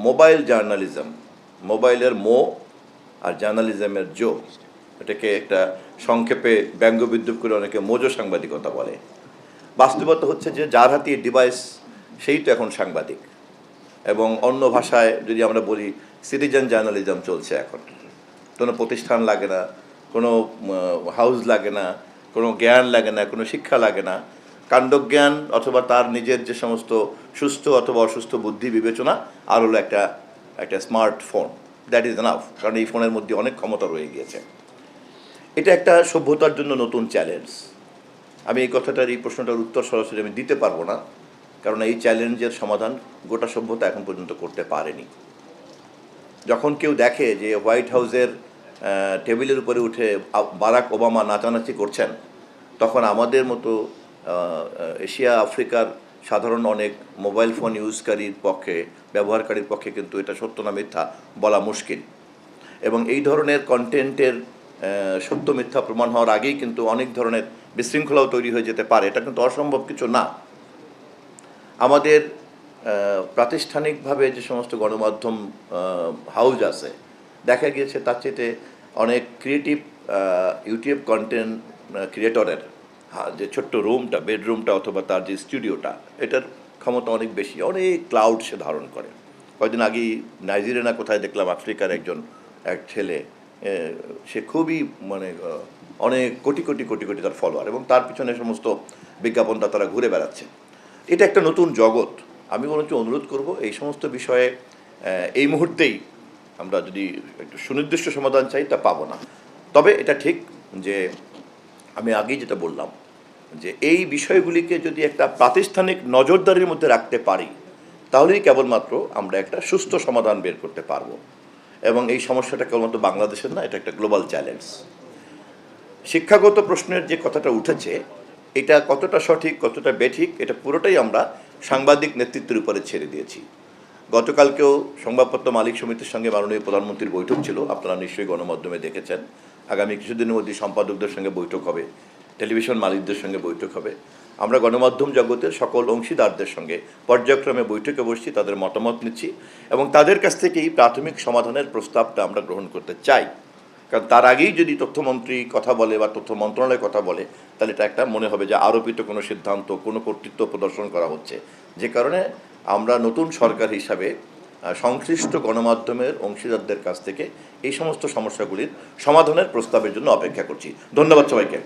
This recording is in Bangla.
মোবাইল জার্নালিজম, মোবাইলের মো আর জার্নালিজমের জো, এটাকে একটা সংক্ষেপে ব্যঙ্গবিদ্রুপ করে অনেকে মোজো সাংবাদিকতা বলে। বাস্তবতা হচ্ছে যে যার হাতে ডিভাইস সেই তো এখন সাংবাদিক, এবং অন্য ভাষায় যদি আমরা বলি সিটিজেন জার্নালিজম চলছে এখন। কোনো প্রতিষ্ঠান লাগে না, কোনো হাউস লাগে না, কোনো জ্ঞান লাগে না, কোনো শিক্ষা লাগে না, কাণ্ডজ্ঞান অথবা তার নিজের যে সমস্ত সুস্থ অথবা অসুস্থ বুদ্ধি বিবেচনা, আর হলো একটা স্মার্টফোন, দ্যাট ইজ এনাফ। কারণ এই ফোনের মধ্যে অনেক ক্ষমতা রয়ে গিয়েছে। এটা একটা সভ্যতার জন্য নতুন চ্যালেঞ্জ। আমি এই কথাটার, এই প্রশ্নটার উত্তর সরাসরি আমি দিতে পারবো না, কারণ এই চ্যালেঞ্জের সমাধান গোটা সভ্যতা এখন পর্যন্ত করতে পারেনি। যখন কেউ দেখে যে হোয়াইট হাউসের টেবিলের উপরে উঠে বারাক ওবামা নাচানাচি করছেন, তখন আমাদের মতো এশিয়া আফ্রিকার সাধারণ অনেক মোবাইল ফোন ইউজকারীর পক্ষে, ব্যবহারকারীর পক্ষে কিন্তু এটা সত্য না মিথ্যা বলা মুশকিল। এবং এই ধরনের কন্টেন্টের সত্য মিথ্যা প্রমাণ হওয়ার আগেই কিন্তু অনেক ধরনের বিশৃঙ্খলাও তৈরি হয়ে যেতে পারে। এটা কিন্তু অসম্ভব কিছু না। আমাদের প্রাতিষ্ঠানিকভাবে যে সমস্ত গণমাধ্যম হাউস আছে, দেখা গিয়েছে তার চেয়ে অনেক ক্রিয়েটিভ ইউটিউব কন্টেন্ট ক্রিয়েটরের যে ছোট্ট রুমটা, বেডরুমটা অথবা তার যে স্টুডিওটা, এটার ক্ষমতা অনেক বেশি, অনেক ক্লাউড সে ধারণ করে। কয়েকদিন আগেই নাইজেরিয়া না কোথায় দেখলাম আফ্রিকার এক ছেলে, সে খুবই অনেক কোটি কোটি কোটি কোটি তার ফলোয়ার, এবং তার পিছনে সমস্ত বিজ্ঞাপনটা তারা ঘুরে বেড়াচ্ছে। এটা একটা নতুন জগৎ। আমি বরঞ্চ অনুরোধ করব এই সমস্ত বিষয়ে এই মুহূর্তেই আমরা যদি একটু সুনির্দিষ্ট সমাধান চাই তা পাবো না। তবে এটা ঠিক যে আমি আগেই যেটা বললাম, যে এই বিষয়গুলিকে যদি একটা প্রাতিষ্ঠানিক নজরদারির মধ্যে রাখতে পারি, তাহলেই কেবলমাত্র আমরা একটা সুস্থ সমাধান বের করতে পারবো। এবং এই সমস্যাটা কেবলমাত্র বাংলাদেশের না, এটা একটা গ্লোবাল চ্যালেঞ্জ। শিক্ষাগত প্রশ্নের যে কথাটা উঠেছে, এটা কতটা সঠিক কতটা বেঠিক, এটা পুরোটাই আমরা সাংবাদিক নেতৃত্বের উপরে ছেড়ে দিয়েছি। গতকালকেও সংবাদপত্র মালিক সমিতির সঙ্গে মাননীয় প্রধানমন্ত্রীর বৈঠক ছিল, আপনারা নিশ্চয়ই গণমাধ্যমে দেখেছেন। আগামী কিছুদিনের মধ্যে সম্পাদকদের সঙ্গে বৈঠক হবে, টেলিভিশন মালিকদের সঙ্গে বৈঠক হবে। আমরা গণমাধ্যম জগতের সকল অংশীদারদের সঙ্গে পর্যায়ক্রমে বৈঠকে বসছি, তাদের মতামত নিচ্ছি, এবং তাদের কাছ থেকেই প্রাথমিক সমাধানের প্রস্তাবটা আমরা গ্রহণ করতে চাই। কারণ তার আগেই যদি তথ্যমন্ত্রী কথা বলে বা তথ্য মন্ত্রণালয় কথা বলে, তাহলে এটা একটা মনে হবে যে আরোপিত কোনো সিদ্ধান্ত, কোনো কর্তৃত্ব প্রদর্শন করা হচ্ছে। যে কারণে আমরা নতুন সরকার হিসাবে সংশ্লিষ্ট গণমাধ্যমের অংশীদারদের কাছ থেকে এই সমস্ত সমস্যাগুলির সমাধানের প্রস্তাবের জন্য অপেক্ষা করছি। ধন্যবাদ সবাইকে।